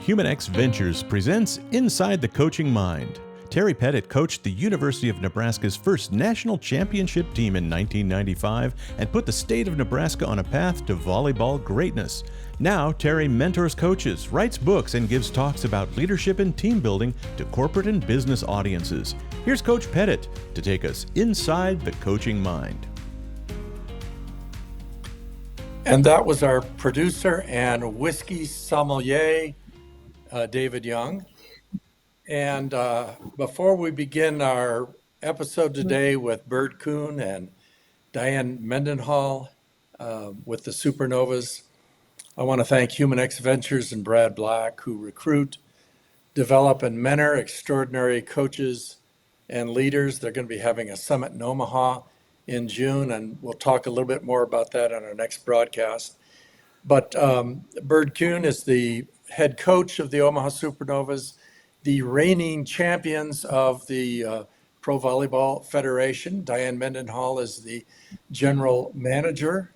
Humanex Ventures presents Inside the Coaching Mind. Terry Pettit coached the University of Nebraska's first national championship team in 1995 and put the state of Nebraska on a path to volleyball greatness. Now, Terry mentors coaches, writes books, and gives talks about leadership and team building to corporate and business audiences. Here's Coach Pettit to take us inside the coaching mind. And that was our producer and whiskey sommelier, David Young. And before we begin our episode today with Bert Kuhn and Diane Mendenhall with the Supernovas, I want to thank Humanex Ventures and Brad Black, who recruit, develop, and mentor extraordinary coaches and leaders. They're going to be having a summit in Omaha in June, and we'll talk a little bit more about that on our next broadcast. But Bert Kuhn is the head coach of the Omaha Supernovas, the reigning champions of the Pro Volleyball Federation. Diane Mendenhall is the general manager,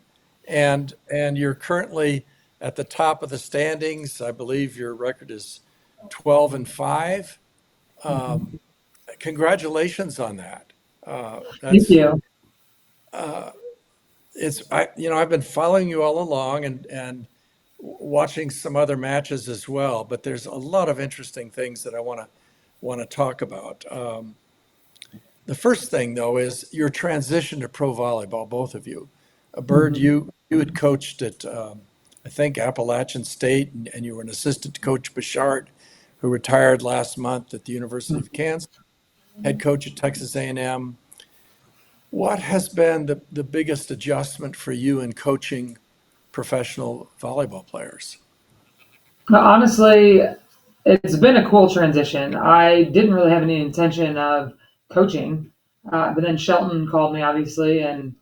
and you're currently at the top of the standings. I believe your record is 12-5. Congratulations on that. Thank you. I've been following you all along and watching some other matches as well, but there's a lot of interesting things that I want to talk about. The first thing, though, is your transition to pro volleyball, both of you. Bird, you had coached at, I think, Appalachian State, and you were an assistant to Coach Bouchard, who retired last month at the University of Kansas, head coach at Texas A&M. What has been the biggest adjustment for you in coaching professional volleyball players? Honestly, it's been a cool transition. I didn't really have any intention of coaching, but then Shelton called me, obviously, and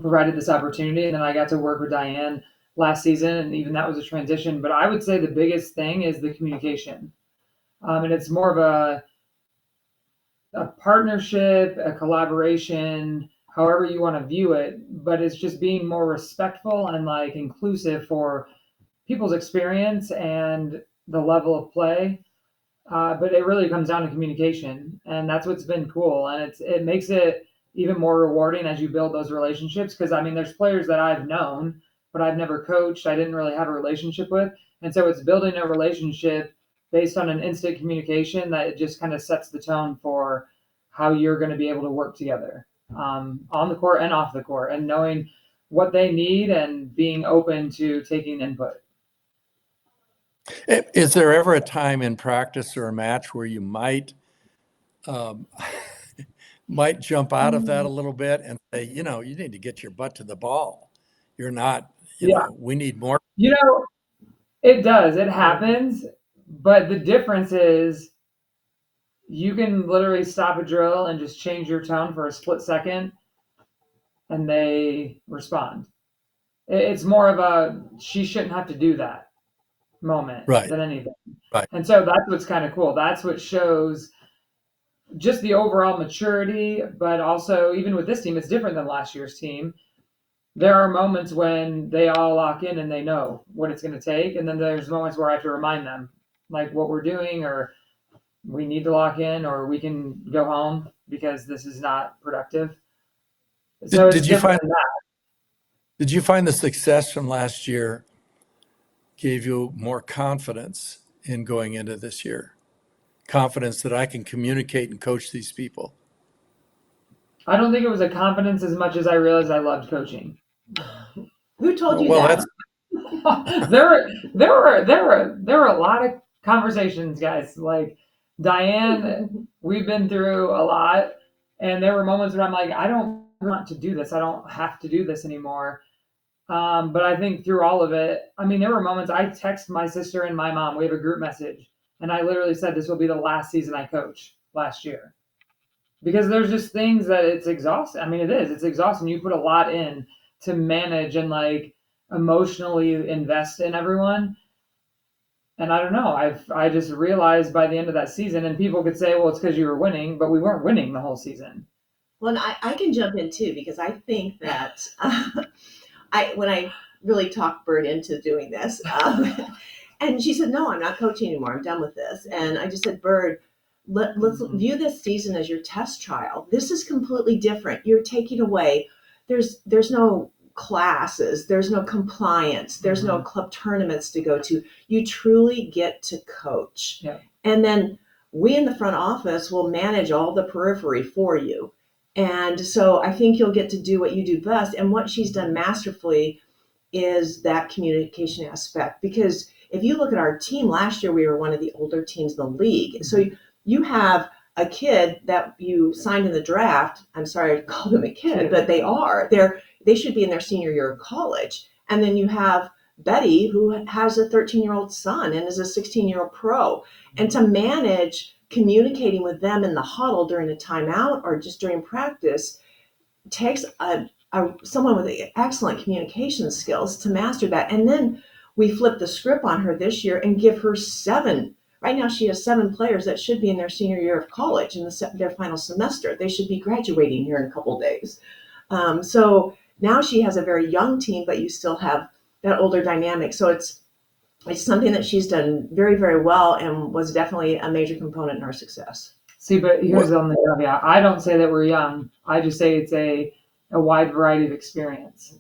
provided this opportunity. And then I got to work with Diane last season, and even that was a transition. But I would say the biggest thing is the communication. And it's more of a partnership, a collaboration, however you want to view it, but it's just being more respectful and like inclusive for people's experience and the level of play. But it really comes down to communication, and that's what's been cool. And it makes it even more rewarding as you build those relationships. Because I mean, there's players that I've known, but I've never coached. I didn't really have a relationship with. And so it's building a relationship based on an instant communication that it just kind of sets the tone for how you're going to be able to work together on the court and off the court, and knowing what they need and being open to taking input. Is there ever a time in practice or a match where you might jump out of that a little bit and say, you need to get your butt to the ball? You're not, we need more. It does. It happens. But the difference is you can literally stop a drill and just change your tone for a split second, and they respond. It's more of a she shouldn't have to do that moment than anything. Right. And so that's what's kind of cool. That's what shows just the overall maturity, but also even with this team, it's different than last year's team. There are moments when they all lock in and they know what it's going to take. And then there's moments where I have to remind them like what we're doing, or we need to lock in, or we can go home because this is not productive. So did you find the success from last year gave you more confidence in going into this year? Confidence that I can communicate and coach these people? I don't think it was a confidence as much as I realized I loved coaching. Who told you that? There were a lot of conversations, guys. Like Diane, we've been through a lot, and there were moments where I'm like, I don't want to do this. I don't have to do this anymore. But I think through all of it, I mean, there were moments I text my sister and my mom. We have a group message, and I literally said this will be the last season I coach last year, because there's just things that it's exhausting. I mean, it's exhausting. You put a lot in to manage and like emotionally invest in everyone. And I don't know, I just realized by the end of that season, and people could say, well, it's because you were winning, but we weren't winning the whole season. Well, I can jump in too, because I think that when I really talked Bert into doing this, And she said, no, I'm not coaching anymore. I'm done with this. And I just said, Bird, let's view this season as your test trial. This is completely different. You're taking away, there's no classes, there's no compliance, there's no club tournaments to go to. You truly get to coach. Yeah. And then we in the front office will manage all the periphery for you. And so I think you'll get to do what you do best. And what she's done masterfully is that communication aspect. Because if you look at our team last year, we were one of the older teams in the league. So you have a kid that you signed in the draft. I'm sorry to call them a kid, but they should be in their senior year of college. And then you have Betty, who has a 13-year-old son and is a 16-year-old pro. And to manage communicating with them in the huddle during a timeout or just during practice takes someone with excellent communication skills to master that. And then we flip the script on her this year and give her 7. Right now she has 7 players that should be in their senior year of college in their final semester. They should be graduating here in a couple of days. So now she has a very young team, but you still have that older dynamic. So it's something that she's done very, very well and was definitely a major component in our success. See, but here's on the caveat. I don't say that we're young. I just say it's a wide variety of experience.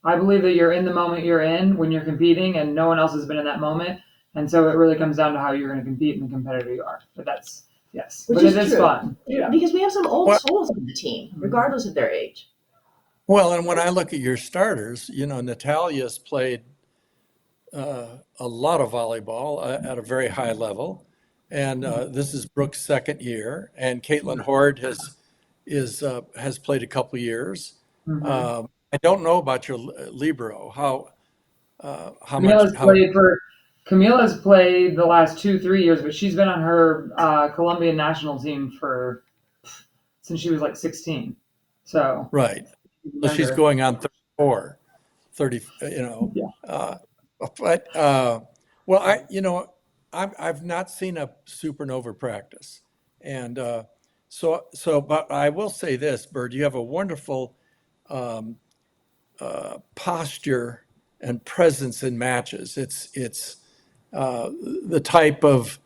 I believe that you're in the moment you're in when you're competing, and no one else has been in that moment. And so it really comes down to how you're going to compete and the competitor you are. But that's, yes. Which but is it is true. fun. Yeah. Because we have some old souls on the team, regardless of their age. Well, and when I look at your starters, Natalia's played a lot of volleyball at a very high level. And this is Brooke's second year. And Caitlin Horde has played a couple years. I don't know about your libero. How Camila's played the last 2-3 years, but she's been on her Colombian national team since she was like 16. So right. So she's going on 34, 30. Yeah. But I've not seen a Supernova practice, and but I will say this, Bird, you have a wonderful posture and presence in matches. It's the type of,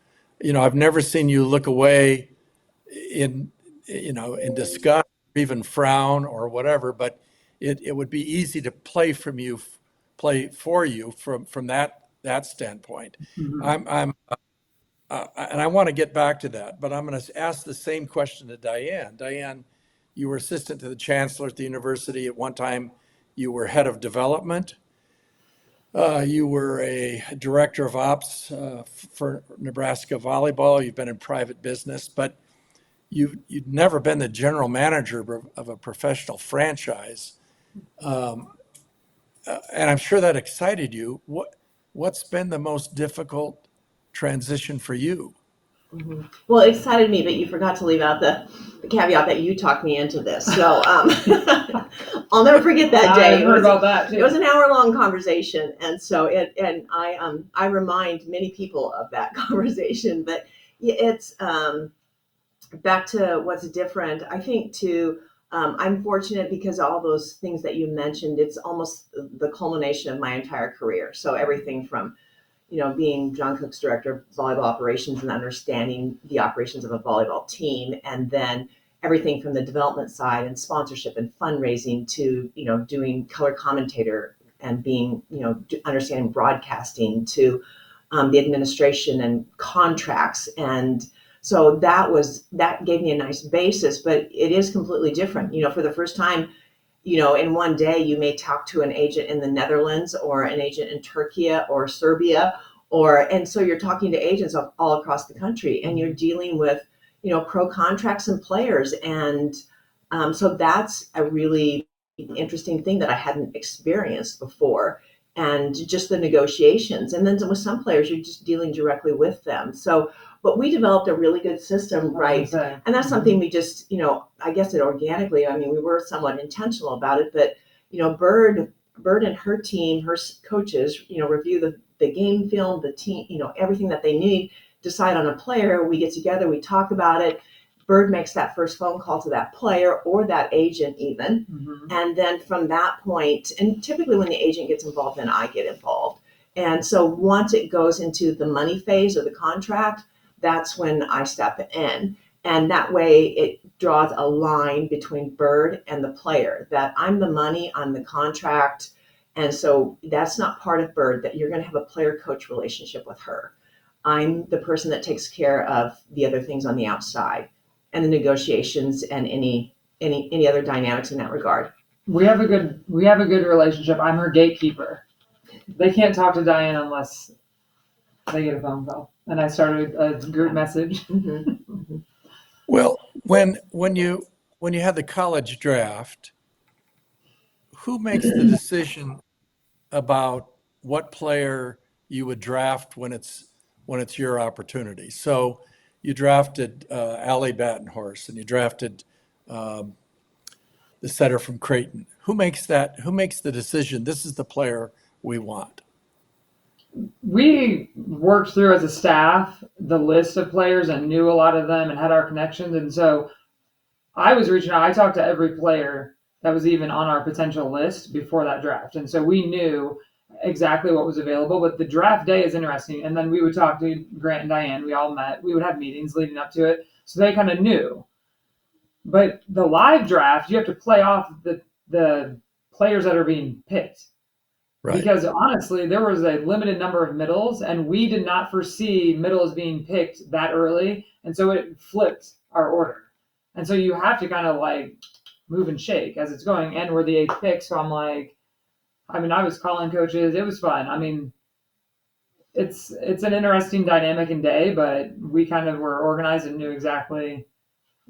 I've never seen you look away in disgust or even frown or whatever, but it would be easy to play for you from that standpoint. And I want to get back to that, but I'm going to ask the same question to Diane. Diane, you were assistant to the chancellor at the university. At one time, you were head of development. You were a director of ops for Nebraska Volleyball. You've been in private business, but you've never been the general manager of a professional franchise. And I'm sure that excited you. What's been the most difficult transition for you? Well, it excited me, but you forgot to leave out the caveat that you talked me into this. So I'll never forget that day. It was an hour-long conversation, and so I remind many people of that conversation. But it's back to what's different. I think I'm fortunate because all those things that you mentioned, it's almost the culmination of my entire career. So everything from being John Cook's director of volleyball operations and understanding the operations of a volleyball team, and then everything from the development side and sponsorship and fundraising to, doing color commentator and being, understanding broadcasting to the administration and contracts. And so that gave me a nice basis, but it is completely different. For the first time, in one day, you may talk to an agent in the Netherlands or an agent in Turkey or Serbia, and so you're talking to agents all across the country, and you're dealing with, pro contracts and players. And so that's a really interesting thing that I hadn't experienced before, and just the negotiations. And then with some players, you're just dealing directly with them. So, but we developed a really good system, right? And that's something we just, I guess it organically, we were somewhat intentional about it, but, Bird and her team, her coaches, review the game film, the team, everything that they need, decide on a player. We get together, we talk about it. Bird makes that first phone call to that player or that agent even. And then from that point, and typically when the agent gets involved, then I get involved. And so once it goes into the money phase of the contract, that's when I step in. And that way it draws a line between Bird and the player, that I'm the money, I'm the contract. And so that's not part of Bird, that you're going to have a player-coach relationship with her. I'm the person that takes care of the other things on the outside and the negotiations and any other dynamics in that regard. We have a good relationship. I'm her gatekeeper. They can't talk to Diane unless they get a phone call. And I started a group message. Mm-hmm. Mm-hmm. Well, when you had the college draft, who makes the decision about what player you would draft when it's your opportunity? So you drafted Allie Battenhorst, and you drafted the setter from Creighton. Who makes the decision? This is the player we want. We worked through as a staff the list of players and knew a lot of them and had our connections. And so I was reaching out. I talked to every player that was even on our potential list before that draft. And so we knew exactly what was available. But the draft day is interesting. And then we would talk to Grant and Diane. We all met. We would have meetings leading up to it. So they kind of knew. But the live draft, you have to play off the players that are being picked. Right. Because honestly, there was a limited number of middles, and we did not foresee middles being picked that early. And so it flipped our order. And so you have to kind of like move and shake as it's going. And we're the 8th pick. So I'm like, I was calling coaches. It was fun. It's an interesting dynamic and day, but we kind of were organized and knew exactly.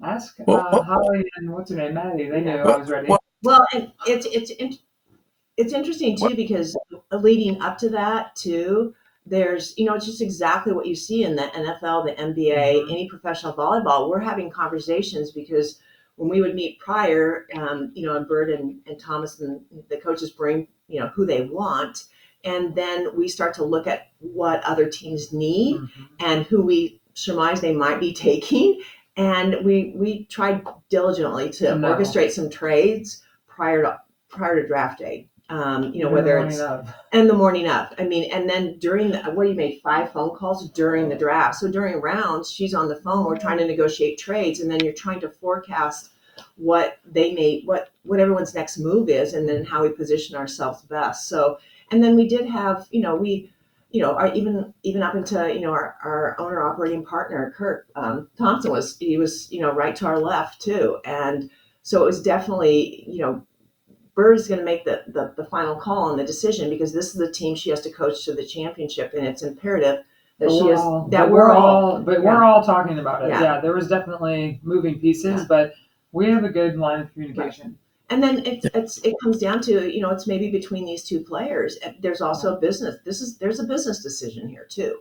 Ask Holly and what's her name, Maddie. They knew I was ready. Well, and it's interesting too, because leading up to that too, there's, it's just exactly what you see in the NFL, the NBA, any professional volleyball. We're having conversations because when we would meet prior, and Bert and Thomas and the coaches bring, who they want. And then we start to look at what other teams need and who we surmise they might be taking. And we tried diligently to orchestrate some trades prior to draft day. Whether it's and the morning of. And then during you made 5 phone calls during the draft. So during rounds, she's on the phone. We're trying to negotiate trades, and then you're trying to forecast what they may, what everyone's next move is, and then how we position ourselves best. So, and then we did have, our even up into our owner operating partner Kurt Thompson was right to our left too, and so it was definitely Bird is going to make the final call on the decision, because this is the team she has to coach to the championship, and it's imperative that we're all talking about it. Yeah, there was definitely moving pieces, but we have a good line of communication. Right. And then it comes down to it's maybe between these two players. There's also a business. There's a business decision here too,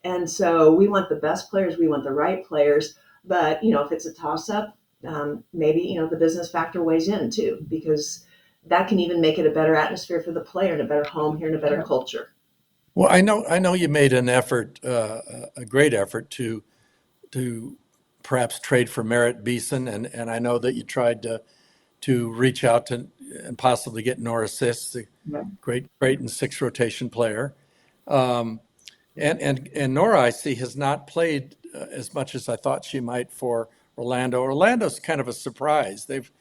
and so we want the best players. We want the right players. But if it's a toss up, maybe the business factor weighs in too, because that can even make it a better atmosphere for the player and a better home here and a better culture. Well, I know you made an effort, a great effort to perhaps trade for Merritt Beeson, and I know that you tried to reach out to and possibly get Nora Sis, the great and 6 rotation player. And Nora, I see, has not played as much as I thought she might for Orlando. Orlando's kind of a surprise. They've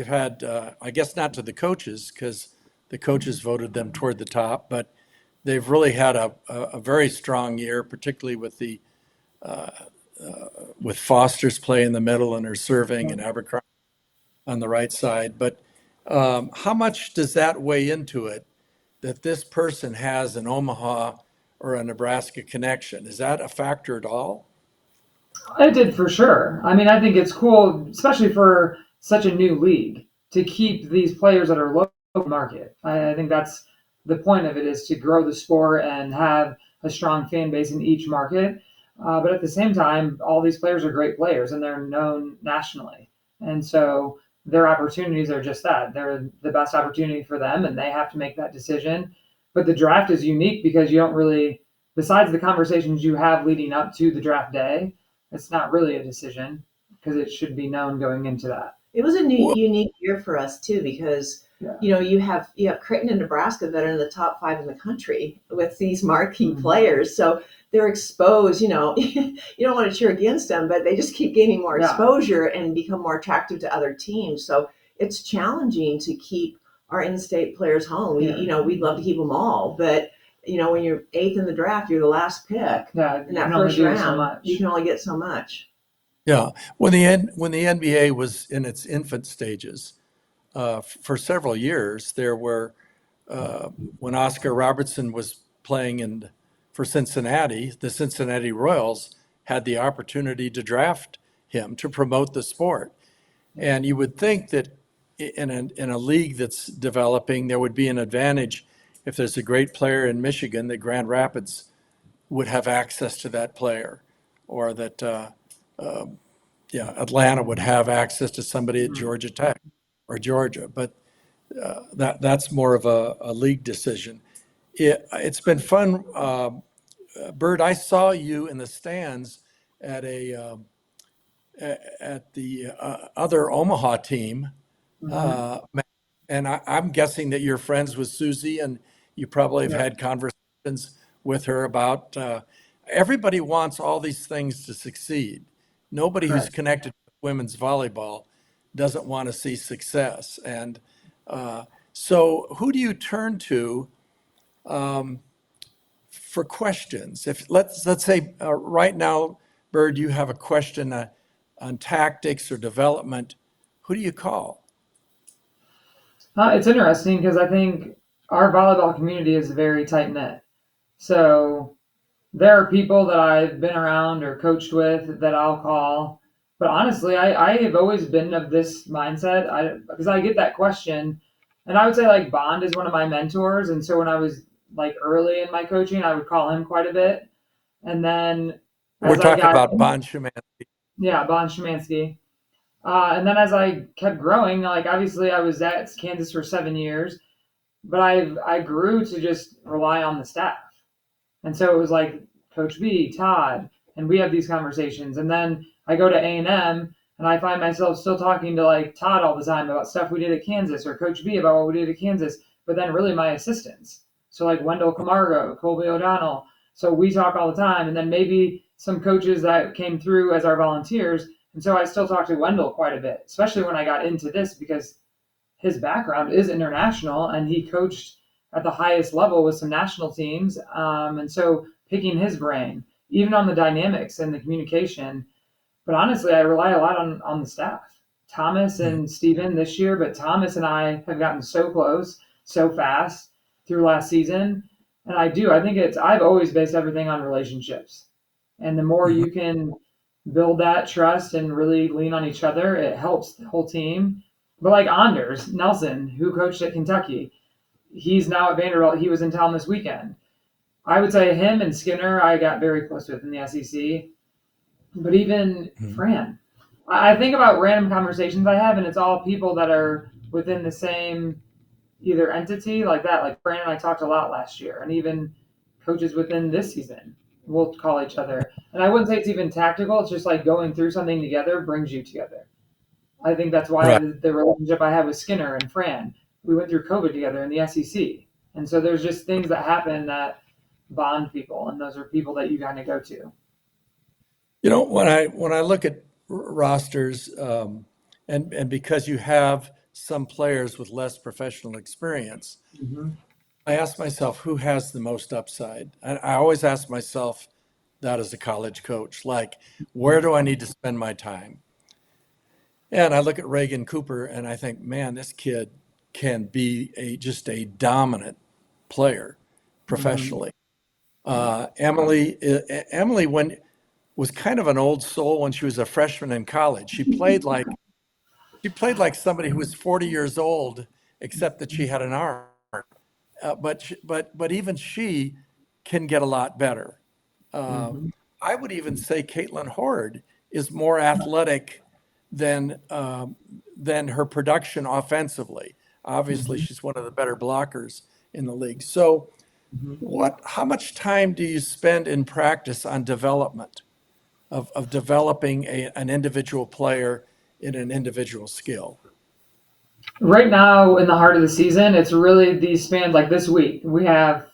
had, I guess not to the coaches, because the coaches voted them toward the top, but they've really had a very strong year, particularly with with Foster's play in the middle and her serving, and Abercrombie on the right side. But how much does that weigh into it, that this person has an Omaha or a Nebraska connection? Is that a factor at all? It did, for sure. I think it's cool, especially for such a new league, to keep these players that are local market. I think that's the point of it, is to grow the sport and have a strong fan base in each market. But at the same time, all these players are great players, and they're known nationally. And so their opportunities are just that. They're the best opportunity for them, and they have to make that decision. But the draft is unique because you don't really, besides the conversations you have leading up to the draft day, it's not really a decision, because it should be known going into that. It was a unique year for us too, because you have Creighton and Nebraska that are in the top 5 in the country with these marquee players. So they're exposed, you don't want to cheer against them, but they just keep gaining more exposure and become more attractive to other teams. So it's challenging to keep our in-state players home. We'd love to keep them all, but when you're 8th in the draft, you're the last pick in that first round. You can only get so much. Yeah, when the NBA was in its infant stages, for several years, there were when Oscar Robertson was playing for Cincinnati, the Cincinnati Royals had the opportunity to draft him to promote the sport, and you would think that in a league that's developing, there would be an advantage if there's a great player in Michigan that Grand Rapids would have access to that player, or that Atlanta would have access to somebody at Georgia Tech or Georgia. But that's more of a league decision. It's been fun. Bert, I saw you in the stands at at the other Omaha team, and I'm guessing that you're friends with Susie, and you probably have had conversations with her about. Everybody wants all these things to succeed. Nobody who's connected with women's volleyball doesn't want to see success. And so who do you turn to for questions? If let's say right now, Bird, you have a question on tactics or development, who do you call? It's interesting because I think our volleyball community is very tight knit. So there are people that I've been around or coached with that I'll call. But honestly, I have always been of this mindset because I get that question. And I would say like Bond is one of my mentors. And so when I was like early in my coaching, I would call him quite a bit. And then we're talking about Bond Szymanski. Yeah, Bond Szymanski. And then as I kept growing, like obviously I was at Kansas for 7 years, but I grew to just rely on the staff. And so it was like Coach B, Todd, and we have these conversations. And then I go to A&M and I find myself still talking to like Todd all the time about stuff we did at Kansas, or Coach B about what we did at Kansas, but then really my assistants. So like Wendell Camargo, Colby O'Donnell. So we talk all the time. And then maybe some coaches that came through as our volunteers. And so I still talk to Wendell quite a bit, especially when I got into this, because his background is international and he coached at the highest level with some national teams. And so picking his brain, even on the dynamics and the communication. But honestly, I rely a lot on the staff. Thomas and Steven this year, but Thomas and I have gotten so close, so fast through last season. And I think I've always based everything on relationships. And the more you can build that trust and really lean on each other, it helps the whole team. But like Anders Nelson, who coached at Kentucky, he's now at Vanderbilt. He was in town this weekend. I would say him and Skinner I got very close with in the SEC. But even Fran. I think about random conversations I have, and it's all people that are within the same either entity like that. Like Fran and I talked a lot last year, and even coaches within this season will call each other. And I wouldn't say it's even tactical. It's just like going through something together brings you together. I think that's why the relationship I have with Skinner and Fran, we went through COVID together in the SEC. And so there's just things that happen that bond people, and those are people that you kind of go to. When I look at rosters, and because you have some players with less professional experience, I ask myself, who has the most upside? I always ask myself that as a college coach, like, where do I need to spend my time? And I look at Regan Cooper and I think, man, this kid can be just a dominant player professionally. Emily was kind of an old soul when she was a freshman in college. She played like somebody who was 40 years old, except that she had an arm. But even she can get a lot better. I would even say Caitlin Horde is more athletic than her production offensively. Obviously, she's one of the better blockers in the league. So, how much time do you spend in practice on development of developing an individual player in an individual skill? Right now, in the heart of the season, it's really these spans. Like this week, we have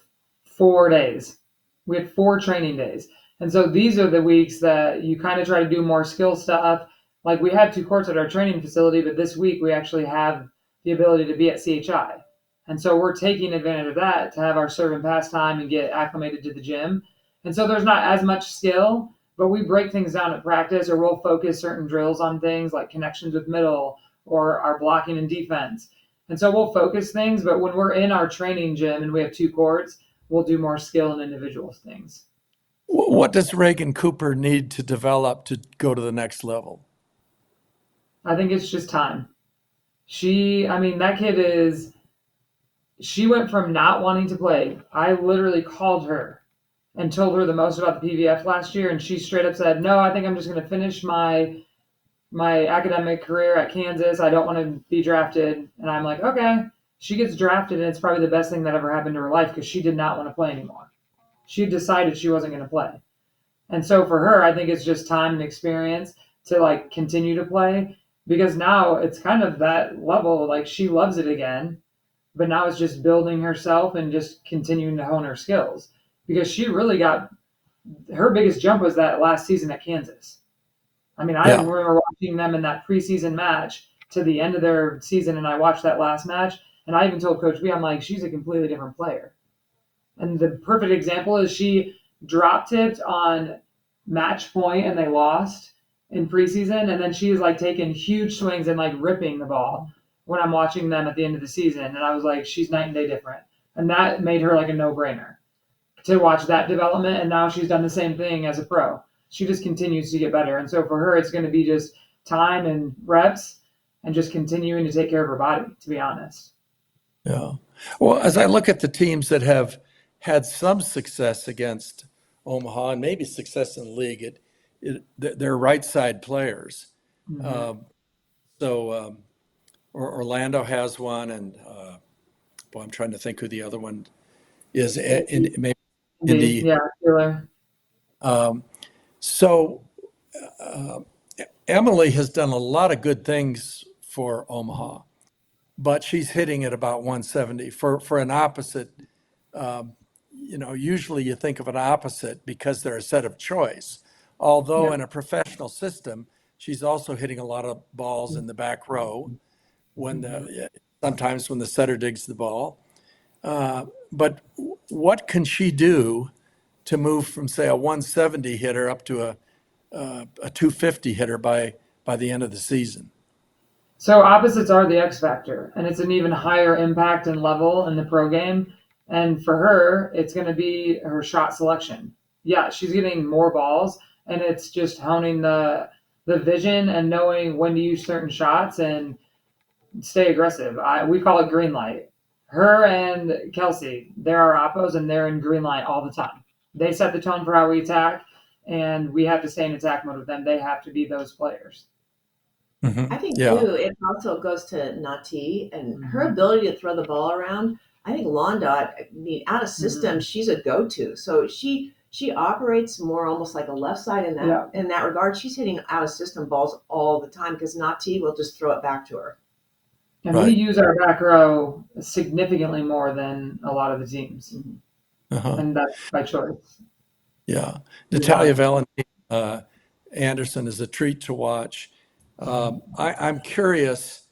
4 days. We have 4 training days. And so these are the weeks that you kind of try to do more skill stuff. Like we have 2 courts at our training facility, but this week we actually have the ability to be at CHI. And so we're taking advantage of that to have our serve and pass time and get acclimated to the gym. And so there's not as much skill, but we break things down at practice, or we'll focus certain drills on things like connections with middle or our blocking and defense. And so we'll focus things, but when we're in our training gym and we have 2 courts, we'll do more skill and individual things. What does Regan Cooper need to develop to go to the next level? I think it's just time. That kid she went from not wanting to play. I literally called her and told her the most about the PVF last year, and she straight up said, no, I think I'm just going to finish my academic career at Kansas. I don't want to be drafted. And I'm like, okay. She gets drafted, and it's probably the best thing that ever happened to her life because she did not want to play anymore. She decided she wasn't going to play. And so for her, I think it's just time and experience to continue to play, because now it's kind of that level, she loves it again, but now it's just building herself and just continuing to hone her skills, because she really her biggest jump was that last season at Kansas. I remember watching them in that preseason match to the end of their season, and I watched that last match, and I even told Coach B, I'm like, she's a completely different player. And the perfect example is she drop tipped on match point and they lost in preseason, and then she was taking huge swings and ripping the ball when I'm watching them at the end of the season, and I was like, she's night and day different. And that made her a no-brainer to watch that development, and now she's done the same thing as a pro. She just continues to get better. And so for her, it's going to be just time and reps and just continuing to take care of her body, to be honest. Yeah. Well, as I look at the teams that have had some success against Omaha and maybe success in the league, they're right side players. Mm-hmm. Orlando has one, and I'm trying to think who the other one is. Maybe Indy. Yeah, Killer. Emily has done a lot of good things for Omaha, but she's hitting at about 170 for an opposite. Usually you think of an opposite because they're a set of choice. Although in a professional system, she's also hitting a lot of balls in the back row sometimes when the setter digs the ball. But what can she do to move from, say, a 170 hitter up to a 250 hitter by the end of the season? So opposites are the X factor, and it's an even higher impact and level in the pro game. And for her, it's going to be her shot selection. Yeah, she's getting more balls, and it's just honing the vision and knowing when to use certain shots and stay aggressive. We call it green light. Her and Kelsey, they're our oppos, and they're in green light all the time. They set the tone for how we attack, and we have to stay in attack mode with them. They have to be those players. I think too, it also goes to Nati and her ability to throw the ball around. I think Londot, out of system, she's a go-to. So she operates more almost like a left side in that regard. She's hitting out of system balls all the time because Nati will just throw it back to her. And we use our back row significantly more than a lot of the teams, and that's by choice. Yeah, Natalia Valentin Anderson is a treat to watch. I'm curious.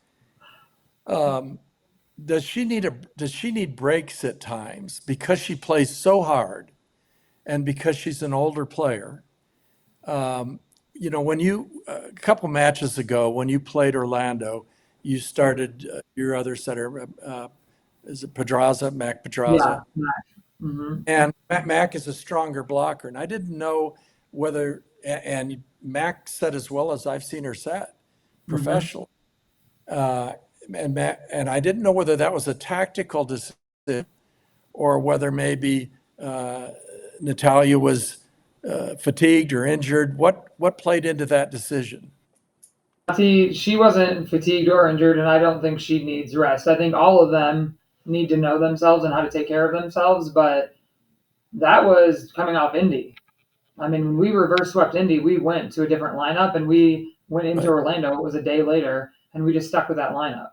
Does she need breaks at times because she plays so hard, and because she's an older player? When a couple matches ago when you played Orlando, you started your other setter. Is it Pedraza, Mac Pedraza? Yeah, Mac. Mm-hmm. And Mac is a stronger blocker, and I didn't know whether. And Mac set as well as I've seen her set professionally. And I didn't know whether that was a tactical decision or whether maybe Natalia was fatigued or injured. What played into that decision? She wasn't fatigued or injured, and I don't think she needs rest. I think all of them need to know themselves and how to take care of themselves, but that was coming off Indy. I mean, when we reverse swept Indy, we went to a different lineup, and we went into Orlando. It was a day later, and we just stuck with that lineup.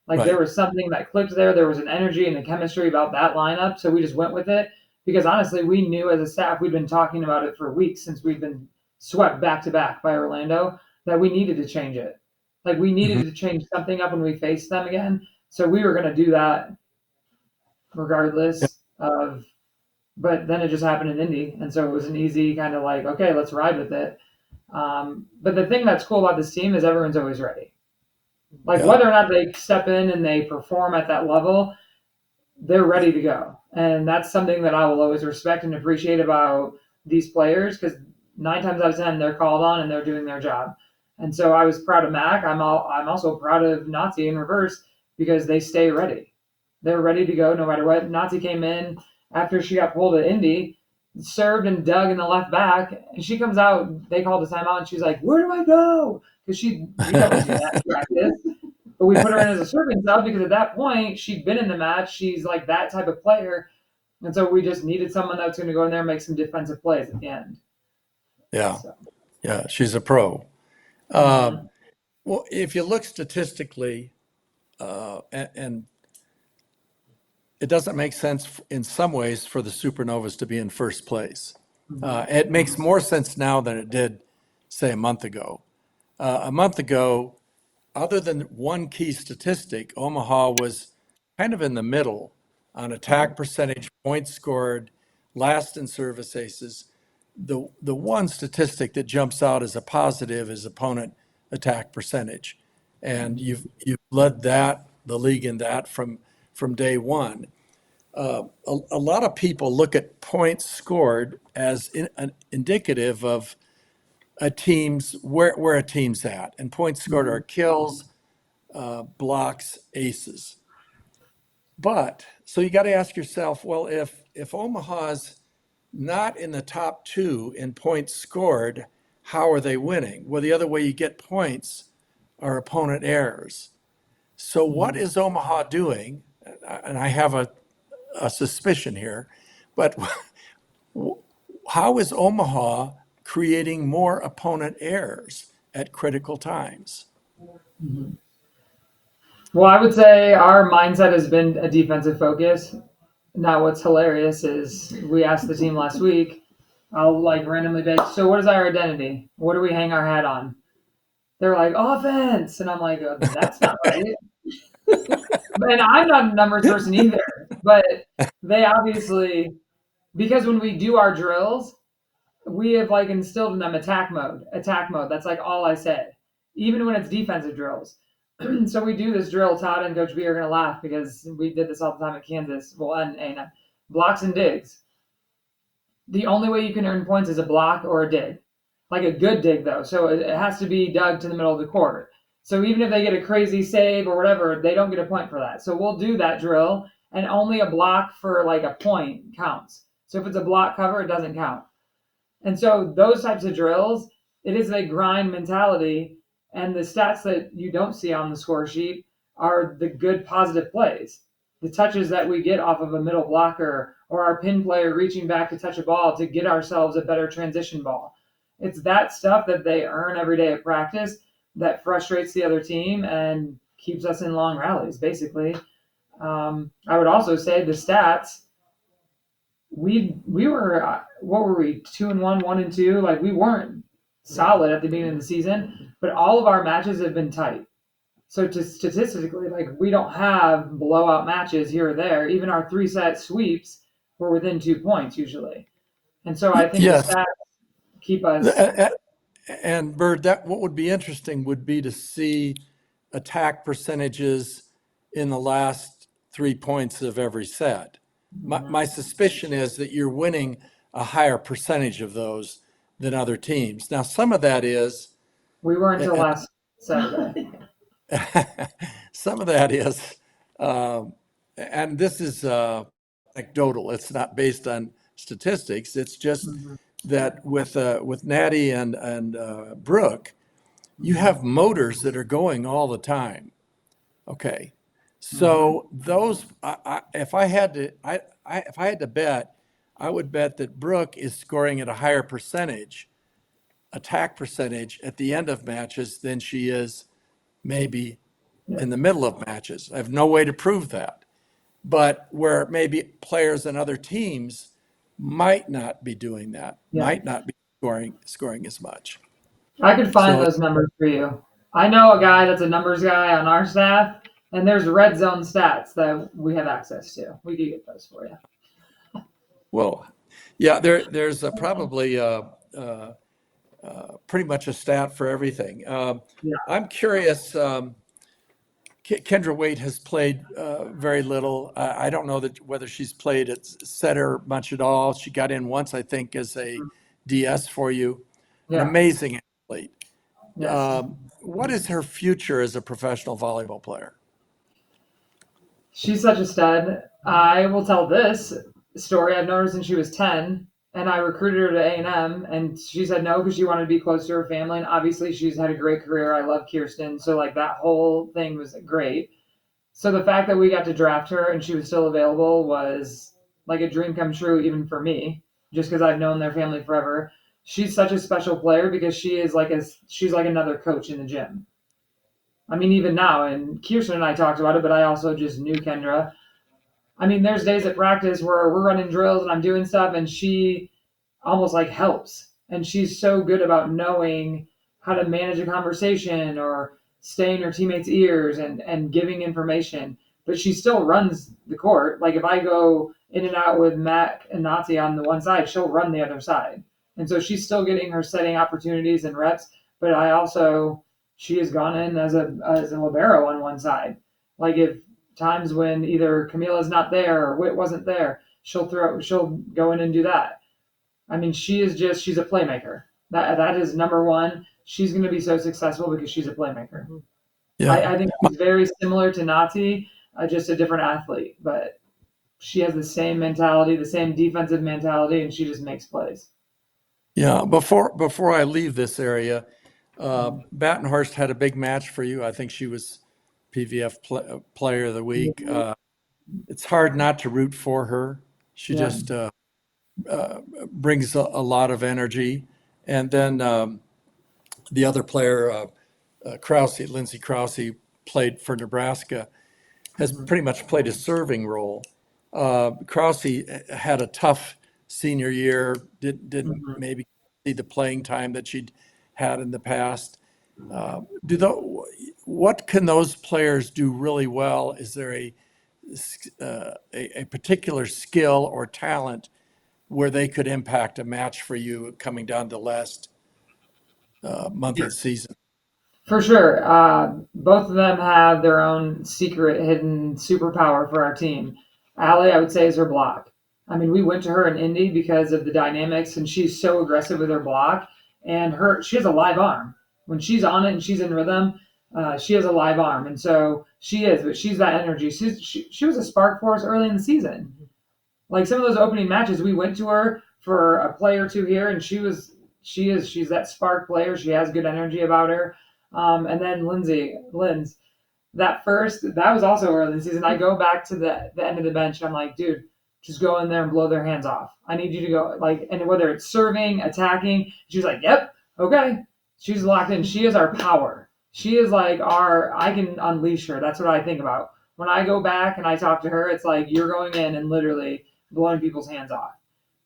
Like there was something that clicked there. There was an energy and a chemistry about that lineup. So we just went with it because honestly, we knew as a staff, we'd been talking about it for weeks since we'd been swept back to back by Orlando, that we needed to change it. Like we needed to change something up when we faced them again. So we were going to do that regardless of, but then it just happened in Indy. And so it was an easy kind of like, okay, let's ride with it. But the thing that's cool about this team is everyone's always ready. Like whether or not they step in and they perform at that level, they're ready to go. And that's something that I will always respect and appreciate about these players, because 9 times out of 10, they're called on and they're doing their job. And so I was proud of Mac. I'm also proud of Nazi in reverse because they stay ready. They're ready to go no matter what. Nazi came in after she got pulled at Indy, served and dug in the left back, and she comes out, they called a timeout, and she's like, where do I go? Because we don't do that in practice. But we put her in as a serving sub because at that point, she'd been in the match. She's like that type of player. And so we just needed someone that's going to go in there and make some defensive plays at the end. Yeah. So. Yeah, she's a pro. Well, if you look statistically, and it doesn't make sense in some ways for the Supernovas to be in first place. It makes more sense now than it did, say, a month ago. A month ago, other than one key statistic, Omaha was kind of in the middle on attack percentage, points scored, last in service aces. The one statistic that jumps out as a positive is opponent attack percentage. And you've led the league in that from day one. A lot of people look at points scored as indicative of a team's where a team's at, and points scored are kills, blocks, aces. But so you got to ask yourself, well, if Omaha's not in the top 2 in points scored, how are they winning? Well, the other way you get points are opponent errors. So what is Omaha doing? And I have a suspicion here, but how is Omaha creating more opponent errors at critical times? Well, I would say our mindset has been a defensive focus. Now, what's hilarious is we asked the team last week, I'll like randomly be, so what is our identity? What do we hang our hat on? They're like, offense. And I'm like, oh, that's not right. And I'm not a numbers person either. But they obviously, because when we do our drills, we have like instilled in them attack mode. That's like all I say, even when it's defensive drills. So we do this drill, Todd and Coach B are going to laugh because we did this all the time at Kansas. Well, and blocks and digs. The only way you can earn points is a block or a dig. Like a good dig, though. So it has to be dug to the middle of the court. So even if they get a crazy save or whatever, they don't get a point for that. So we'll do that drill, and only a block for like a point counts. So if it's a block cover, it doesn't count. And so those types of drills, it is a grind mentality. And the stats that you don't see on the score sheet are the good positive plays. The touches that we get off of a middle blocker or our pin player reaching back to touch a ball to get ourselves a better transition ball. It's that stuff that they earn every day at practice that frustrates the other team and keeps us in long rallies, basically. I would also say the stats, we were, what were we, 2-1, 1-2? Like we weren't solid at the beginning of the season, but all of our matches have been tight. So statistically, like we don't have blowout matches here or there. Even our 3-set sweeps were within 2 points usually. And so I think the stats keep us. And Bird, that what would be interesting would be to see attack percentages in the last 3 points of every set. My suspicion is that you're winning a higher percentage of those than other teams. Now, some of that is. We were until last Saturday. Some of that is, and this is anecdotal. It's not based on statistics. It's just that with Natty and Brooke, you have motors that are going all the time. Okay, so those, if I had to bet, I would bet that Brooke is scoring at a higher percentage attack percentage at the end of matches than she is maybe in the middle of matches. I have no way to prove that. But where maybe players and other teams might not be doing that, might not be scoring as much. I could find those numbers for you. I know a guy that's a numbers guy on our staff, and there's red zone stats that we have access to. We could get those for you. Well, yeah, there's probably pretty much a stat for everything. I'm curious. Kendra Waite has played very little. I don't know whether she's played at setter much at all. She got in once, I think, as a DS for you. An amazing athlete. Yes. What is her future as a professional volleyball player? She's such a stud. I will tell this story. I've known her since she was 10, and I recruited her to A&M, and she said no because she wanted to be close to her family. And obviously, she's had a great career. I love Kirsten, so like that whole thing was great. So the fact that we got to draft her and she was still available was like a dream come true, even for me, just because I've known their family forever. She's such a special player because she's like another coach in the gym. I mean, even now, and Kirsten and I talked about it, but I also just knew Kendra. I mean, there's days at practice where we're running drills and I'm doing stuff and she almost like helps. And she's so good about knowing how to manage a conversation or stay in her teammates' ears and giving information. But she still runs the court. Like if I go in and out with Matt and Nazi on the one side, she'll run the other side. And so she's still getting her setting opportunities and reps. But she has gone in as a libero on one side. Like if times when either Camila's not there or Whit wasn't there, she'll go in and do that. I mean, she's a playmaker. That is number one. She's going to be so successful because she's a playmaker. Yeah. I think she's very similar to Nati, just a different athlete, but she has the same mentality, the same defensive mentality, and she just makes plays. Yeah. Before I leave this area, Battenhorst had a big match for you. I think she was PVF Player of the Week. It's hard not to root for her. She just brings a lot of energy. And then the other player, Lindsey Krause, played for Nebraska, has pretty much played a serving role. Krause had a tough senior year, didn't maybe see the playing time that she'd had in the past. What can those players do really well? Is there a particular skill or talent where they could impact a match for you coming down to the last month of the season? For sure. Both of them have their own secret hidden superpower for our team. Allie, I would say, is her block. I mean, we went to her in Indy because of the dynamics, and she's so aggressive with her block. And she has a live arm. When she's on it and she's in rhythm, she has a live arm. And so but she's that energy. She was a spark for us early in the season. Like some of those opening matches, we went to her for a play or two here, and she's that spark player. She has good energy about her. And then Linz, that was also early in the season. I go back to the end of the bench and I'm like, dude, just go in there and blow their hands off. I need you to go and whether it's serving, attacking, she's like, yep, okay. She's locked in. She is our power. She is like I can unleash her. That's what I think about. When I go back and I talk to her, it's like you're going in and literally blowing people's hands off.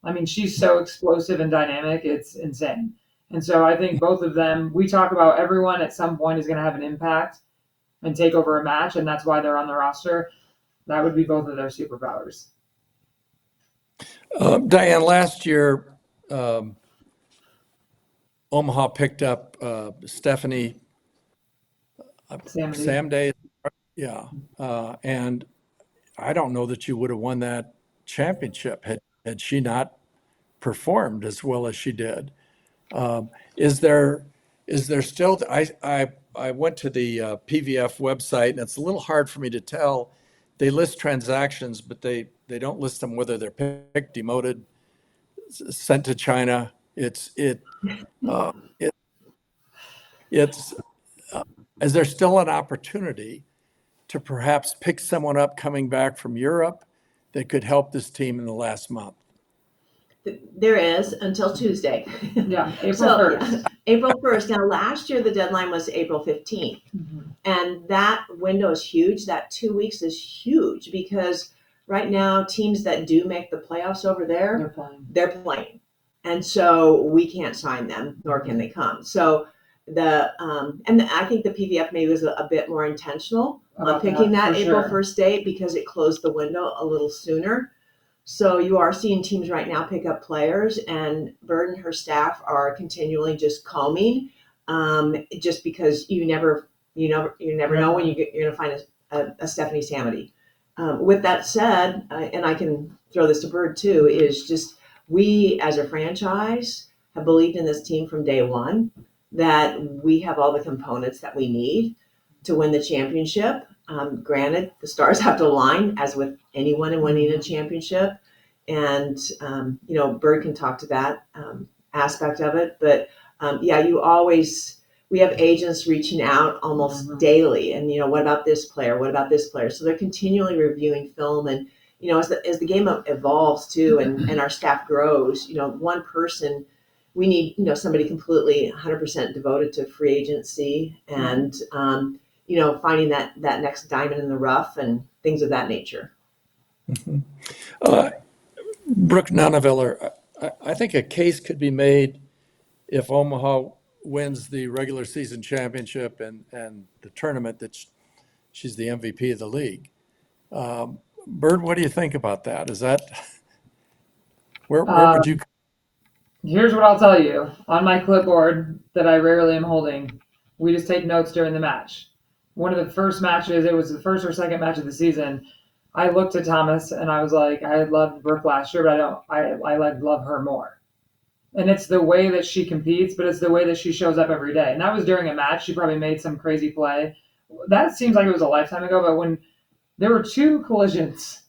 I mean, she's so explosive and dynamic. It's insane. And so I think both of them, we talk about everyone at some point is going to have an impact and take over a match, and that's why they're on the roster. That would be both of their superpowers. Diane, last year, Omaha picked up Stephanie Samday. Yeah. And I don't know that you would have won that championship had she not performed as well as she did. Is there still, I went to the PVF website and it's a little hard for me to tell. They list transactions, but they don't list them whether they're picked, demoted, sent to China. Is there still an opportunity to perhaps pick someone up coming back from Europe that could help this team in the last month? There is until Tuesday. Yeah, April 1st. Yeah, April 1st. Now, last year, the deadline was April 15th. And that window is huge. That 2 weeks is huge because right now, teams that do make the playoffs over there, they're playing. And so we can't sign them, nor can they come. So and I think the PVF maybe was a bit more intentional on picking that April 1st date because it closed the window a little sooner. So you are seeing teams right now pick up players, and Bird and her staff are continually just combing, just because you never know when you're going to find a Stephanie Samity. With that said, and I can throw this to Bird too, is just we as a franchise have believed in this team from day one, that we have all the components that we need to win the championship. Granted, the stars have to align, as with anyone in winning a championship. And, Bird can talk to that aspect of it. But we have agents reaching out almost daily. And, what about this player? What about this player? So they're continually reviewing film. And, as the game evolves too, and our staff grows, one person, we need, somebody completely 100% devoted to free agency and, finding that next diamond in the rough and things of that nature. Brooke Nuneviller, I think a case could be made if Omaha wins the regular season championship and the tournament that she's the MVP of the league. Bird, what do you think about that? Is that where would you? Here's what I'll tell you. On my clipboard that I rarely am holding, we just take notes during the match. One of the first matches, it was the first or second match of the season, I looked at Thomas and I was like, I loved Brooke last year, but I love her more. And it's the way that she competes, but it's the way that she shows up every day. And that was during a match. She probably made some crazy play. That seems like it was a lifetime ago, but when there were 2 collisions,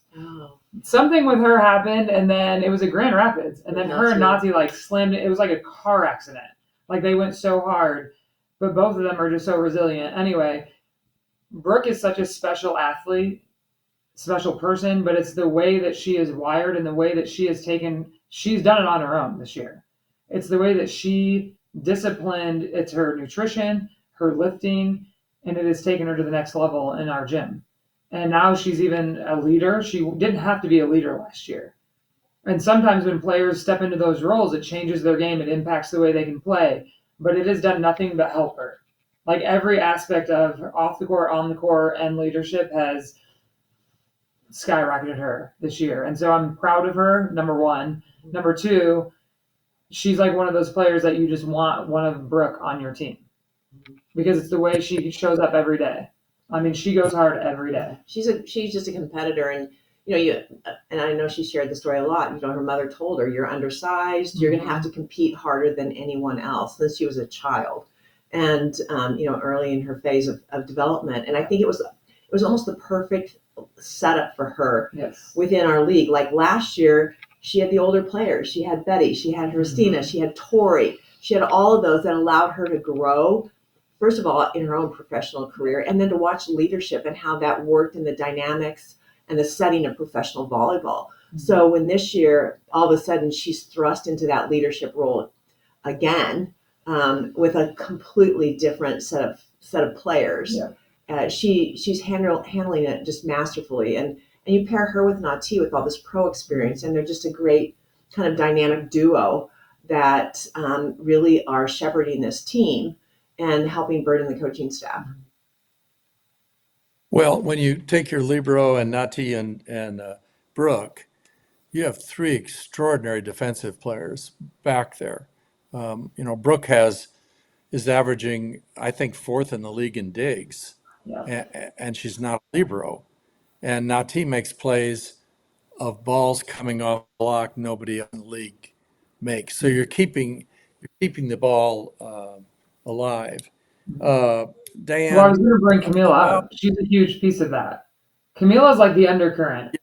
something with her happened, and then it was at Grand Rapids, and then her and Nazi slammed it. It was like a car accident. They went so hard, but both of them are just so resilient. Anyway, Brooke is such a special athlete, special person, but it's the way that she is wired and the way that she's done it on her own this year. It's the way that she disciplined, it's her nutrition, her lifting, and it has taken her to the next level in our gym. And now she's even a leader. She didn't have to be a leader last year. And sometimes when players step into those roles, it changes their game. It impacts the way they can play. But it has done nothing but help her. Every aspect of off the court, on the court, and leadership has skyrocketed her this year. And so I'm proud of her, number one. Number two, she's one of those players that you just want one of Brooke on your team. Because it's the way she shows up every day. She goes hard every day. She's just a competitor, and and I know she shared the story a lot. Her mother told her, "You're undersized. You're going to have to compete harder than anyone else." Since she was a child, and early in her phase of development, and I think it was almost the perfect setup for her within our league. Last year, she had the older players. She had Betty. She had Christina. She had Tori. She had all of those that allowed her to grow. First of all, in her own professional career, and then to watch leadership and how that worked in the dynamics and the setting of professional volleyball. Mm-hmm. So when this year, all of a sudden, she's thrust into that leadership role again, with a completely different set of players. Yeah. She's handling it just masterfully. And you pair her with Nati with all this pro experience, and they're just a great kind of dynamic duo that really are shepherding this team and helping Bird and the coaching staff. Well, when you take your libero and Nati and Brooke, you have 3 extraordinary defensive players back there. Brooke is averaging, I think, 4th in the league in digs, and she's not a libero. And Nati makes plays of balls coming off the block nobody in the league makes. So you're keeping the ball alive. Diane. Well, I was going to bring Camila up. She's a huge piece of that. Camila's like the undercurrent.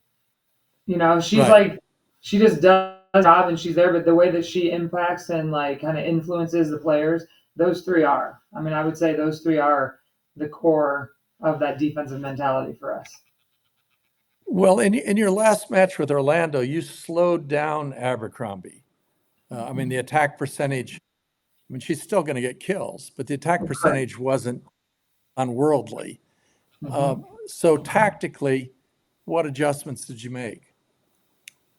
She's right. She just does her job and she's there, but the way that she impacts and kind of influences the players, those 3 are. I would say those 3 are the core of that defensive mentality for us. Well, in your last match with Orlando, you slowed down Abercrombie. I mean, the attack percentage, I mean, she's still going to get kills, but the attack percentage wasn't unworldly. So tactically, what adjustments did you make?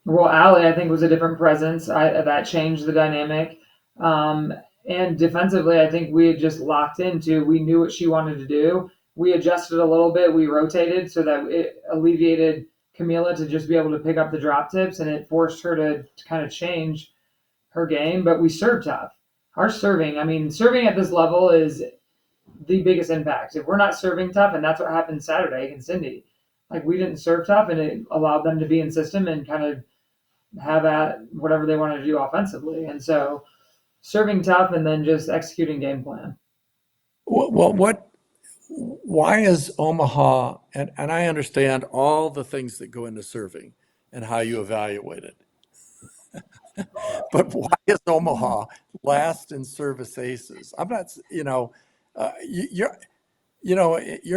Well, Allie, I think, was a different presence. That changed the dynamic. And defensively, I think we had just locked into, we knew what she wanted to do. We adjusted a little bit. We rotated so that it alleviated Camila to just be able to pick up the drop tips, and it forced her to kind of change her game. But we served tough. Our serving, I mean, serving at this level is the biggest impact. If we're not serving tough, and that's what happened Saturday against Indy, like we didn't serve tough, and it allowed them to be in system and kind of have at whatever they wanted to do offensively. And so serving tough and then just executing game plan. Well, why is Omaha, and I understand all the things that go into serving and how you evaluate it, but why is Omaha last in service aces? I'm not, you're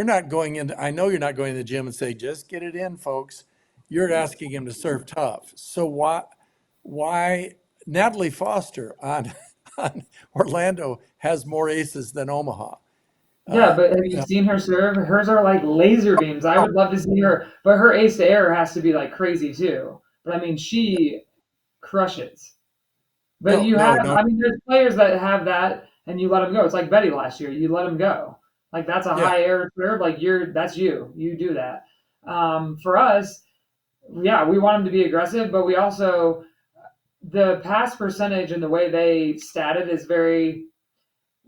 not going into, I know you're not going to the gym and say, just get it in, folks. You're asking him to serve tough. So why Natalie Foster on Orlando has more aces than Omaha? Yeah, but have you seen her serve? Hers are like laser beams. I would love to see her, but her ace to air has to be like crazy too. But I mean, she crushes. But I mean, there's players that have that, and you let them go. It's like Betty last year. You let them go. Like that's a high air serve. Like that's you. You do that. For us, yeah, we want them to be aggressive, but we also the pass percentage and the way they stat it is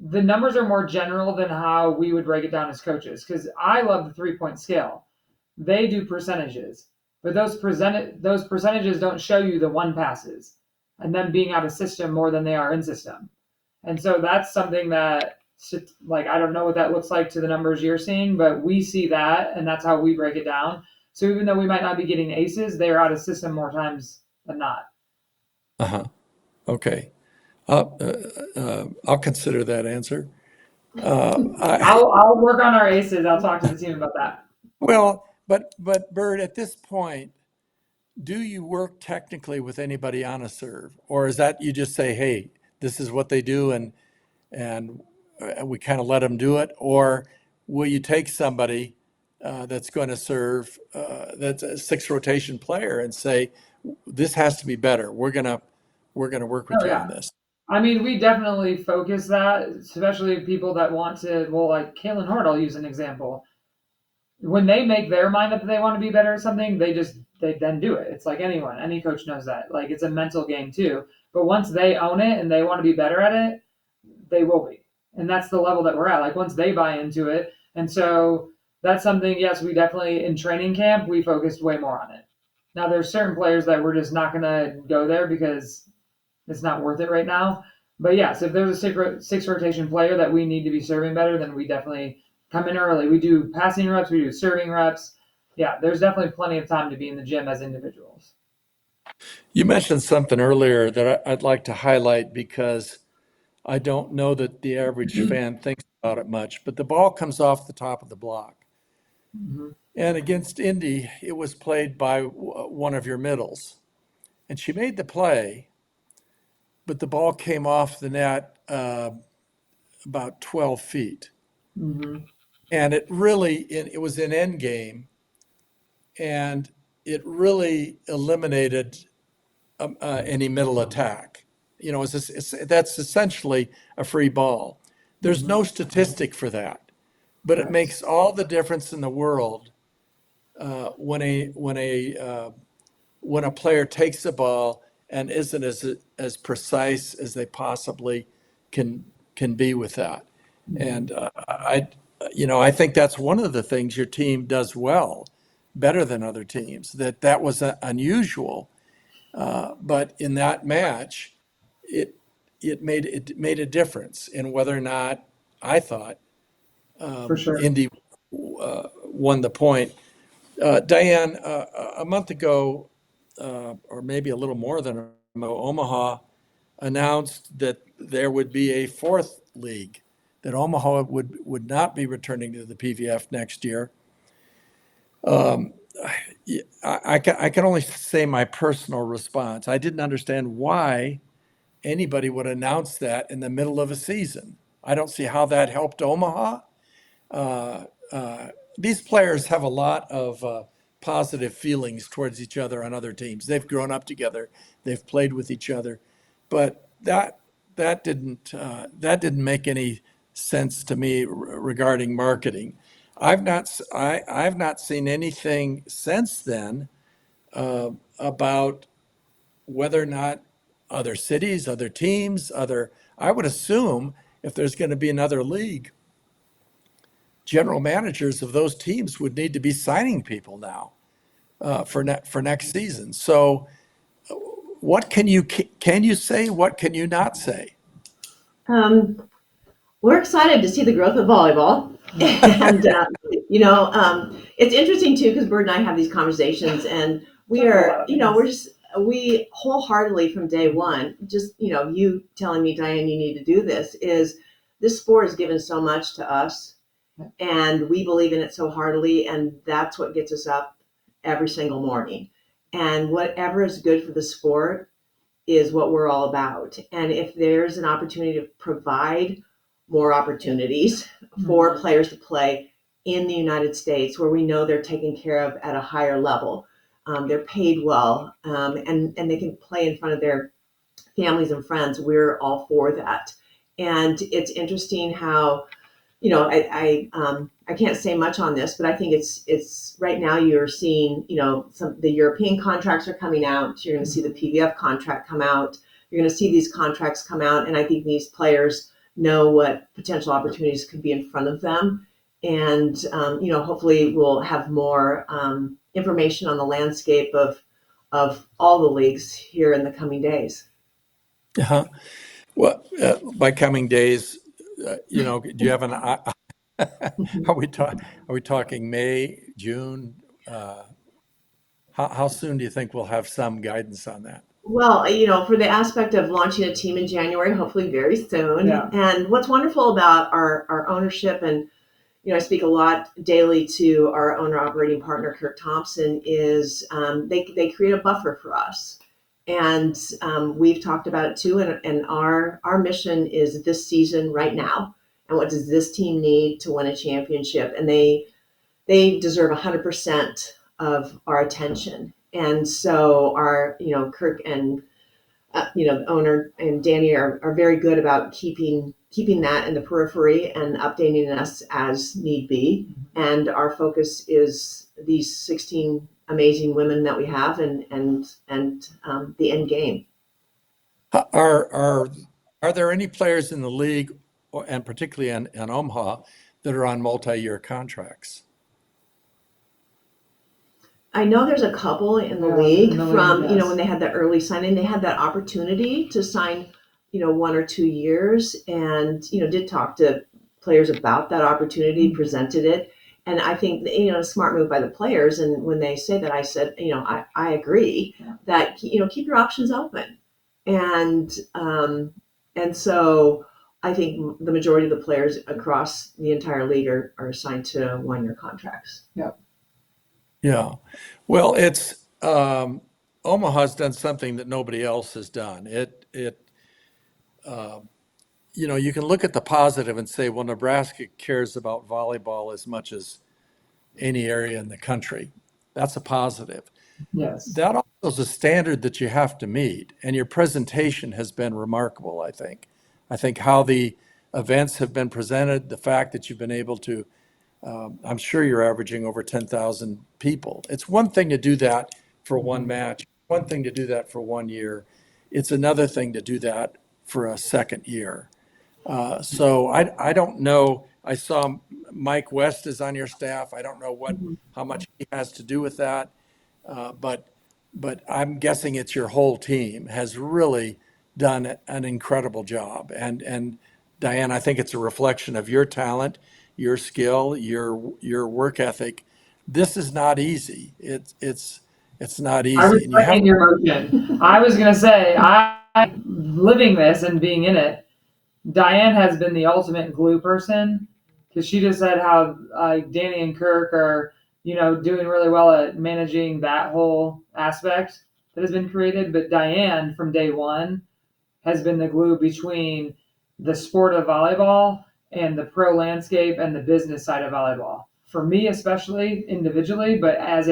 the numbers are more general than how we would break it down as coaches. Because I love the 3-point scale. They do percentages, but those percentages don't show you the one passes and them being out of system more than they are in system. And so that's something that, like, I don't know what that looks like to the numbers you're seeing, but we see that, and that's how we break it down. So even though we might not be getting aces, they are out of system more times than not. Okay. I'll consider that answer. I'll work on our aces. I'll talk to the team about that. Well, but Bird, at this point, do you work technically with anybody on a serve, or is that you just say, hey, this is what they do, and we kind of let them do it, or will you take somebody that's going to serve that's a 6 rotation player and say, this has to be better. We're gonna work with you on this. I mean, we definitely focus that, especially people that want to. Well, like Kaylin Hort, I'll use an example. When they make their mind up that they want to be better at something, they then do it. It's like any coach knows that. Like it's a mental game too. But once they own it and they want to be better at it, they will be. And that's the level that we're at. Like once they buy into it. And so that's something, yes, we definitely, in training camp, we focused way more on it. Now there's certain players that we're just not going to go there because it's not worth it right now. But yes, if there's a 6 rotation player that we need to be serving better, then we definitely come in early. We do passing reps, we do serving reps. Yeah, there's definitely plenty of time to be in the gym as individuals. You mentioned something earlier that I'd like to highlight because I don't know that the average fan thinks about it much, but the ball comes off the top of the block. Mm-hmm. And against Indy, it was played by one of your middles. And she made the play, but the ball came off the net about 12 feet. Mm-hmm. And it was in end game, and it really eliminated any middle attack. You know, that's essentially a free ball. There's no statistic for that, but it makes all the difference in the world when a player takes the ball and isn't as precise as they possibly can be with that. And I think that's one of the things your team does well, better than other teams. That was unusual, but in that match, it made a difference in whether or not I thought For sure. Indy won the point. Diane, a month ago, or maybe a little more than Omaha announced that there would be a 4th league, that Omaha would not be returning to the PVF next year. I can only say my personal response. I didn't understand why anybody would announce that in the middle of a season. I don't see how that helped Omaha. These players have a lot of positive feelings towards each other on other teams. They've grown up together, they've played with each other, but that didn't make any sense to me regarding marketing. I've not seen anything since then about whether or not other cities, other teams, I would assume if there's going to be another league, general managers of those teams would need to be signing people now for next season. So what can you say? What can you not say? We're excited to see the growth of volleyball. And, it's interesting too, because Bird and I have these conversations, and we wholeheartedly from day one, just, you telling me, Diane, you need to do this sport has given so much to us, and we believe in it so heartily. And that's what gets us up every single morning. And whatever is good for the sport is what we're all about. And if there's an opportunity to provide more opportunities for players to play in the United States, where we know they're taken care of at a higher level, they're paid well, and they can play in front of their families and friends, we're all for that. And it's interesting how, I can't say much on this, but I think it's right now you're seeing, the European contracts are coming out. You're going to see the PVF contract come out. You're going to see these contracts come out. And I think these players know what potential opportunities could be in front of them. And, hopefully we'll have more information on the landscape of all the leagues here in the coming days. Uh-huh. Well, by coming days, do you have an are we talking May, June? How soon do you think we'll have some guidance on that? Well, for the aspect of launching a team in January, hopefully very soon. Yeah. And what's wonderful about our ownership, and I speak a lot daily to our owner operating partner, Kirk Thompson, is they create a buffer for us. And we've talked about it too. And our mission is this season right now. And what does this team need to win a championship? And they deserve 100% of our attention. And so our, Kirk and, the owner and Danny are very good about keeping that in the periphery and updating us as need be. And our focus is these 16 amazing women that we have and the end game. Are there any players in the league, and particularly in Omaha, that are on multi-year contracts? I know there's a couple in the league from, yes. When they had that early signing, they had that opportunity to sign, 1 or 2 years, and, did talk to players about that opportunity, presented it. And I think, a smart move by the players. And when they say that, I said, I agree that, keep your options open. And so I think the majority of the players across the entire league are assigned to 1-year contracts. Yep. Yeah. Well, it's Omaha's done something that nobody else has done. You can look at the positive and say, well, Nebraska cares about volleyball as much as any area in the country. That's a positive. Yes. That also is a standard that you have to meet, and your presentation has been remarkable, I think. I think how the events have been presented, the fact that you've been able to, I'm sure you're averaging over 10,000 people. It's one thing to do that for one match, one thing to do that for 1 year. It's another thing to do that for a second year. So I don't know. I saw Mike West is on your staff. I don't know how much he has to do with that, but I'm guessing it's your whole team has really done an incredible job. And Diane, I think it's a reflection of your talent, your skill, your work ethic. This is not easy. It's not easy. I was your motion. I was gonna say, I living this and being in it. Diane has been the ultimate glue person, because she just said how Danny and Kirk are, doing really well at managing that whole aspect that has been created. But Diane, from day one, has been the glue between the sport of volleyball and the pro landscape and the business side of volleyball. For me, especially individually, but as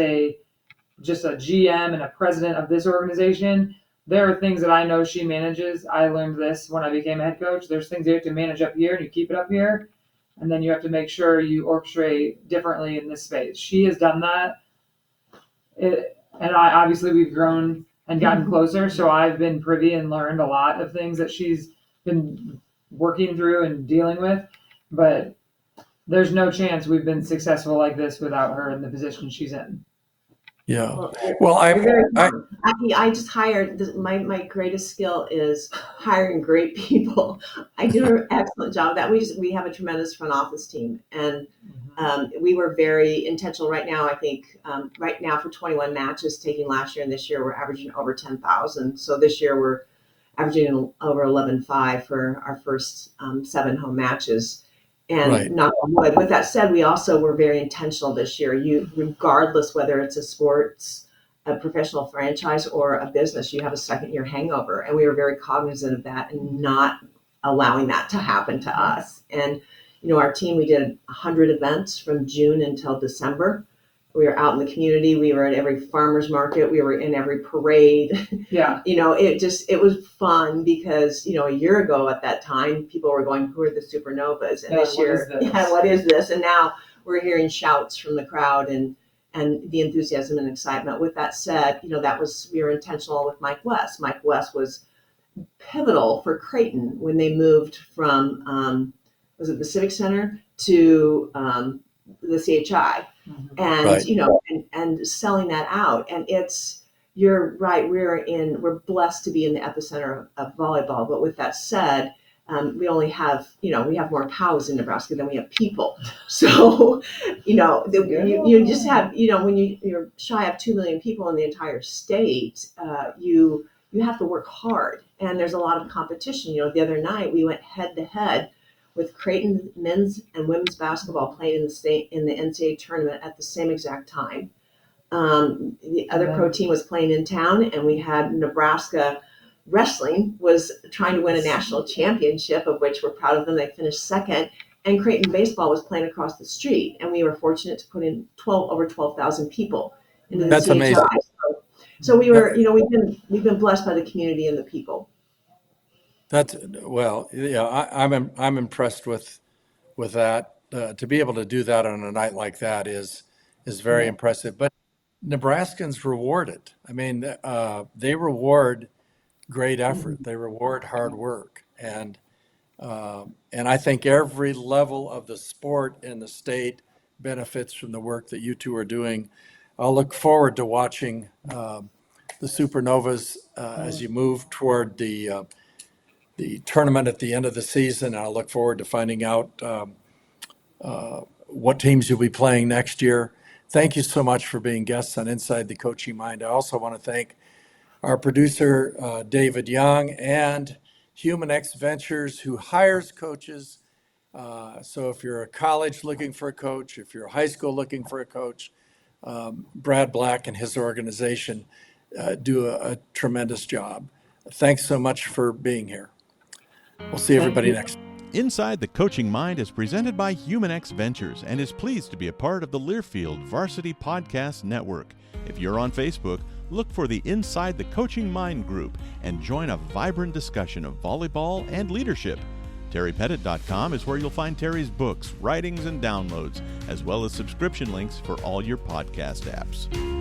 just a GM and a president of this organization, there are things that I know she manages. I learned this when I became a head coach. There's things you have to manage up here and you keep it up here. And then you have to make sure you orchestrate differently in this space. She has done that. And obviously we've grown and gotten closer. So I've been privy and learned a lot of things that she's been working through and dealing with. But there's no chance we've been successful like this without her in the position she's in. Yeah. Well, I just hired, my greatest skill is hiring great people. I do an excellent job of that. We have a tremendous front office team, and we were very intentional right now. I think right now for 21 matches taking last year and this year, we're averaging over 10,000. So this year we're averaging over 11.5 for our first 7 home matches. And right. Knock on wood. With that said, we also were very intentional this year. Regardless whether it's a sports, a professional franchise, or a business, you have a second year hangover. And we were very cognizant of that and not allowing that to happen to us. And, our team, we did 100 events from June until December. We were out in the community. We were at every farmer's market. We were in every parade. Yeah. It was fun because, a year ago at that time, people were going, who are the Supernovas? And this year, what is this? And now we're hearing shouts from the crowd and the enthusiasm and excitement. With that said, we were intentional with Mike West. Mike West was pivotal for Creighton when they moved from, was it the Civic Center to the CHI? And, right. and selling that out. And you're right. We're blessed to be in the epicenter of volleyball. But with that said, we only have, we have more POWs in Nebraska than we have people. So, you just have, when you're shy of 2 million people in the entire state, you have to work hard. And there's a lot of competition. The other night we went head to head with Creighton men's and women's basketball playing in the NCAA tournament at the same exact time. The other pro team was playing in town, and we had Nebraska wrestling was trying to win a national championship, of which we're proud of them. They finished second, and Creighton baseball was playing across the street, and we were fortunate to put in over 12,000 people into the That's CHI. amazing. So we were, we've been blessed by the community and the people. I'm impressed with that. To be able to do that on a night like that is very impressive. But Nebraskans reward it. I mean, they reward great effort. They reward hard work, and I think every level of the sport in the state benefits from the work that you two are doing. I'll look forward to watching the Supernovas as you move toward the tournament at the end of the season. I'll look forward to finding out what teams you'll be playing next year. Thank you so much for being guests on Inside the Coaching Mind. I also want to thank our producer, David Young, and Humanex Ventures, who hires coaches. So if you're a college looking for a coach, if you're a high school looking for a coach, Brad Black and his organization do a tremendous job. Thanks so much for being here. We'll see everybody next time. Inside the Coaching Mind is presented by Humanex Ventures and is pleased to be a part of the Learfield Varsity Podcast Network. If you're on Facebook, look for the Inside the Coaching Mind group and join a vibrant discussion of volleyball and leadership. TerryPettit.com is where you'll find Terry's books, writings, and downloads, as well as subscription links for all your podcast apps.